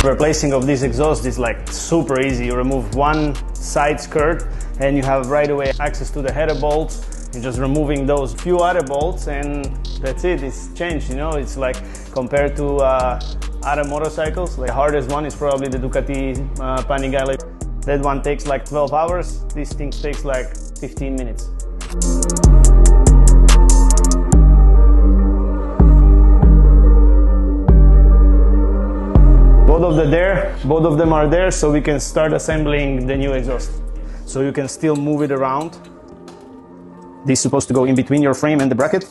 Replacing of this exhaust is like super easy. You remove one side skirt and you have right away access to the header bolts. You're just removing those few other bolts and that's it. It's changed, you know. It's like compared to other motorcycles, like the hardest one is probably the Ducati Panigale. That one takes like 12 hours. This thing takes like 15 minutes. Both of them are there, so we can start assembling the new exhaust. So you can still move it around. This is supposed to go in between your frame and the bracket.